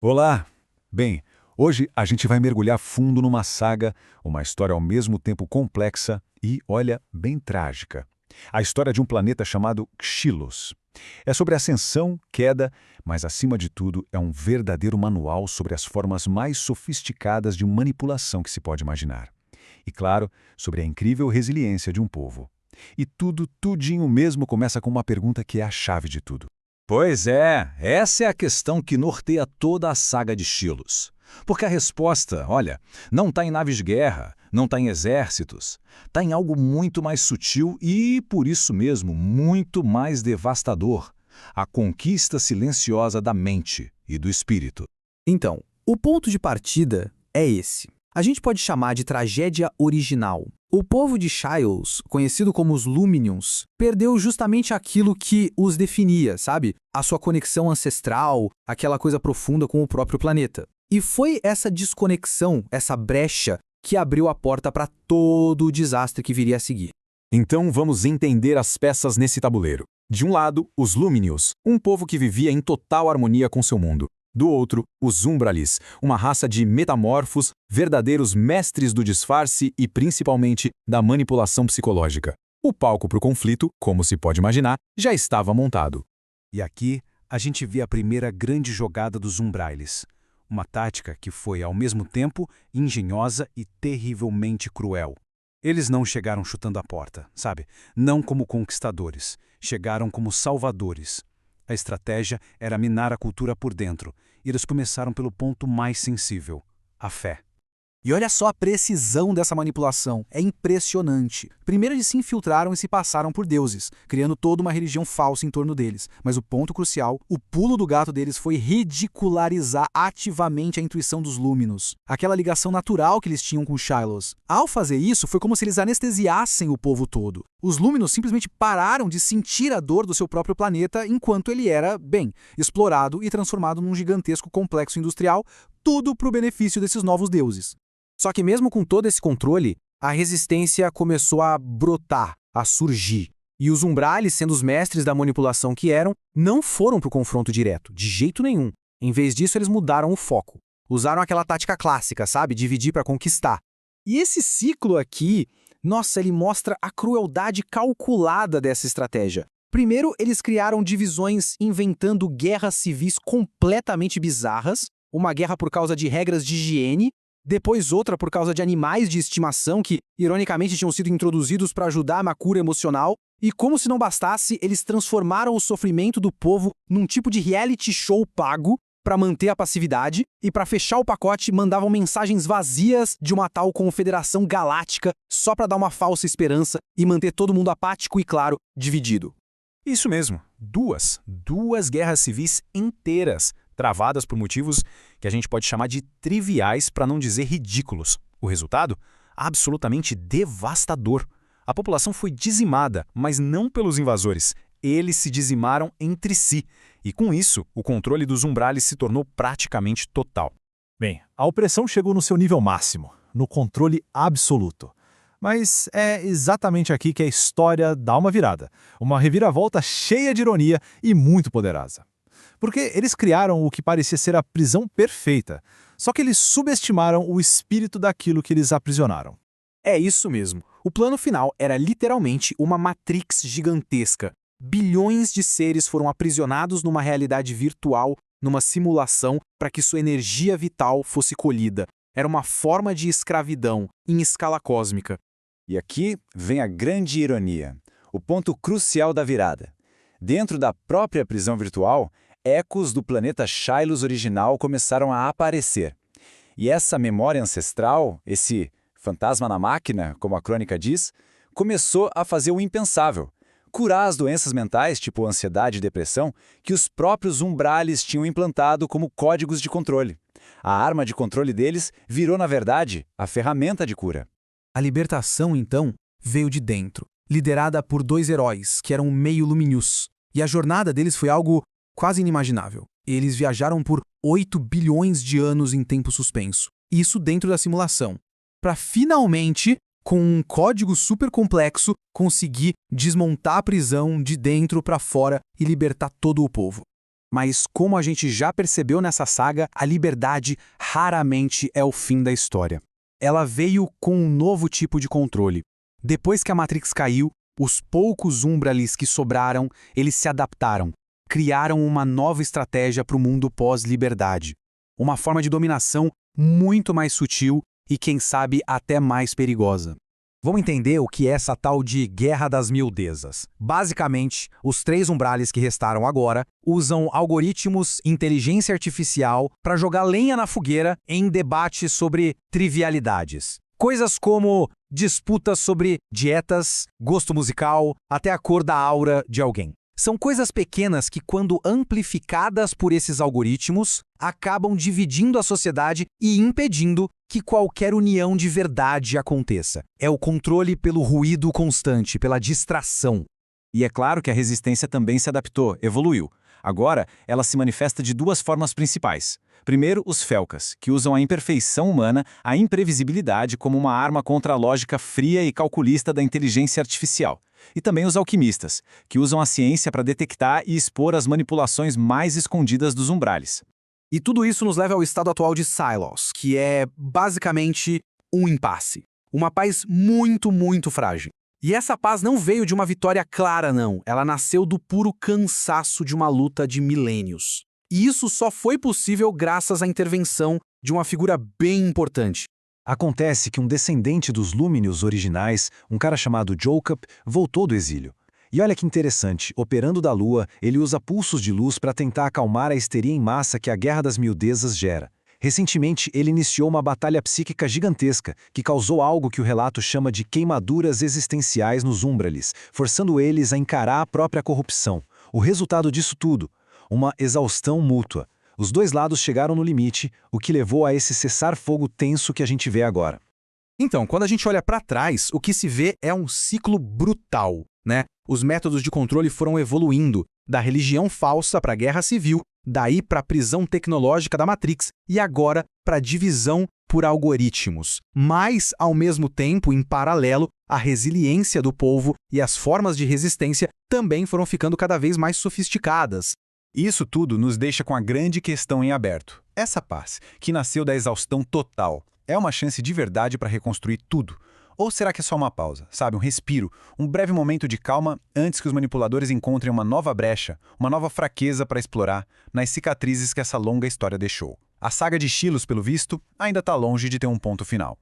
Olá! Bem, hoje a gente vai mergulhar fundo numa saga, uma história ao mesmo tempo complexa e, olha, bem trágica. A história de um planeta chamado Xylos. É sobre ascensão, queda, mas acima de tudo é um verdadeiro manual sobre as formas mais sofisticadas de manipulação que se pode imaginar. E claro, sobre a incrível resiliência de um povo. E tudinho mesmo começa com uma pergunta que é a chave de tudo. Pois é, essa é a questão que norteia toda a saga de Xylos. Porque a resposta, olha, não está em naves de guerra, não está em exércitos, está em algo muito mais sutil e, por isso mesmo, muito mais devastador: a conquista silenciosa da mente e do espírito. Então, o ponto de partida é esse. A gente pode chamar de tragédia original. O povo de Xylos, conhecido como os Luminions, perdeu justamente aquilo que os definia, sabe? A sua conexão ancestral, aquela coisa profunda com o próprio planeta. E foi essa desconexão, essa brecha, que abriu a porta para todo o desastre que viria a seguir. Então vamos entender as peças nesse tabuleiro. De um lado, os Luminions, um povo que vivia em total harmonia com seu mundo. Do outro, os Umbralis, uma raça de metamorfos, verdadeiros mestres do disfarce e, principalmente, da manipulação psicológica. O palco para o conflito, como se pode imaginar, já estava montado. E aqui a gente vê a primeira grande jogada dos Umbralis. Uma tática que foi, ao mesmo tempo, engenhosa e terrivelmente cruel. Eles não chegaram chutando a porta, sabe? Não como conquistadores. Chegaram como salvadores. A estratégia era minar a cultura por dentro, e eles começaram pelo ponto mais sensível: a fé. E olha só a precisão dessa manipulação, é impressionante. Primeiro eles se infiltraram e se passaram por deuses, criando toda uma religião falsa em torno deles. Mas o ponto crucial, o pulo do gato deles foi ridicularizar ativamente a intuição dos Lúminos, aquela ligação natural que eles tinham com Xylos. Ao fazer isso, foi como se eles anestesiassem o povo todo. Os Lúminos simplesmente pararam de sentir a dor do seu próprio planeta enquanto ele era, bem, explorado e transformado num gigantesco complexo industrial, tudo para o benefício desses novos deuses. Só que mesmo com todo esse controle, a resistência começou a brotar, a surgir. E os Umbralis, sendo os mestres da manipulação que eram, não foram para o confronto direto, de jeito nenhum. Em vez disso, eles mudaram o foco. Usaram aquela tática clássica, sabe? Dividir para conquistar. E esse ciclo aqui, nossa, ele mostra a crueldade calculada dessa estratégia. Primeiro, eles criaram divisões inventando guerras civis completamente bizarras, uma guerra por causa de regras de higiene, depois outra por causa de animais de estimação que, ironicamente, tinham sido introduzidos para ajudar na cura emocional, e como se não bastasse, eles transformaram o sofrimento do povo num tipo de reality show pago para manter a passividade, e para fechar o pacote mandavam mensagens vazias de uma tal confederação galáctica só para dar uma falsa esperança e manter todo mundo apático e, claro, dividido. Isso mesmo, duas guerras civis inteiras, travadas por motivos que a gente pode chamar de triviais, para não dizer ridículos. O resultado? Absolutamente devastador. A população foi dizimada, mas não pelos invasores. Eles se dizimaram entre si. E com isso, o controle dos Umbralis se tornou praticamente total. Bem, a opressão chegou no seu nível máximo, no controle absoluto. Mas é exatamente aqui que a história dá uma virada. Uma reviravolta cheia de ironia e muito poderosa. Porque eles criaram o que parecia ser a prisão perfeita, só que eles subestimaram o espírito daquilo que eles aprisionaram. É isso mesmo. O plano final era literalmente uma matrix gigantesca. Bilhões de seres foram aprisionados numa realidade virtual, numa simulação, para que sua energia vital fosse colhida. Era uma forma de escravidão, em escala cósmica. E aqui vem a grande ironia, o ponto crucial da virada. Dentro da própria prisão virtual, ecos do planeta Xylos original começaram a aparecer. E essa memória ancestral, esse fantasma na máquina, como a crônica diz, começou a fazer o impensável: curar as doenças mentais, tipo ansiedade e depressão, que os próprios Umbralis tinham implantado como códigos de controle. A arma de controle deles virou, na verdade, a ferramenta de cura. A libertação, então, veio de dentro, liderada por dois heróis, que eram meio Luminius. E a jornada deles foi algo quase inimaginável. Eles viajaram por 8 bilhões de anos em tempo suspenso. Isso dentro da simulação. Para finalmente, com um código super complexo, conseguir desmontar a prisão de dentro para fora e libertar todo o povo. Mas como a gente já percebeu nessa saga, a liberdade raramente é o fim da história. Ela veio com um novo tipo de controle. Depois que a Matrix caiu, os poucos Umbralis que sobraram, eles se adaptaram, criaram uma nova estratégia para o mundo pós-liberdade. Uma forma de dominação muito mais sutil e, quem sabe, até mais perigosa. Vamos entender o que é essa tal de Guerra das Mil Desas. Basicamente, os 3 Umbrales que restaram agora usam algoritmos, inteligência artificial para jogar lenha na fogueira em debates sobre trivialidades. Coisas como disputas sobre dietas, gosto musical, até a cor da aura de alguém. São coisas pequenas que, quando amplificadas por esses algoritmos, acabam dividindo a sociedade e impedindo que qualquer união de verdade aconteça. É o controle pelo ruído constante, pela distração. E é claro que a resistência também se adaptou, evoluiu. Agora, ela se manifesta de 2 formas principais. Primeiro, os Felkas, que usam a imperfeição humana, a imprevisibilidade como uma arma contra a lógica fria e calculista da inteligência artificial. E também os alquimistas, que usam a ciência para detectar e expor as manipulações mais escondidas dos umbrales. E tudo isso nos leva ao estado atual de Sylos, que é basicamente um impasse. Uma paz muito, muito frágil. E essa paz não veio de uma vitória clara, não. Ela nasceu do puro cansaço de uma luta de milênios. E isso só foi possível graças à intervenção de uma figura bem importante. Acontece que um descendente dos Luminius originais, um cara chamado Jokup, voltou do exílio. E olha que interessante, operando da Lua, ele usa pulsos de luz para tentar acalmar a histeria em massa que a Guerra das Mil Desas gera. Recentemente, ele iniciou uma batalha psíquica gigantesca que causou algo que o relato chama de queimaduras existenciais nos Umbralis, forçando eles a encarar a própria corrupção. O resultado disso tudo? Uma exaustão mútua. Os 2 lados chegaram no limite, o que levou a esse cessar-fogo tenso que a gente vê agora. Então, quando a gente olha para trás, o que se vê é um ciclo brutal, né? Os métodos de controle foram evoluindo, da religião falsa para a guerra civil, daí para a prisão tecnológica da Matrix e agora para a divisão por algoritmos. Mas, ao mesmo tempo, em paralelo, a resiliência do povo e as formas de resistência também foram ficando cada vez mais sofisticadas. Isso tudo nos deixa com a grande questão em aberto. Essa paz, que nasceu da exaustão total, é uma chance de verdade para reconstruir tudo? Ou será que é só uma pausa, sabe, um respiro, um breve momento de calma antes que os manipuladores encontrem uma nova brecha, uma nova fraqueza para explorar nas cicatrizes que essa longa história deixou? A saga de Shilos, pelo visto, ainda está longe de ter um ponto final.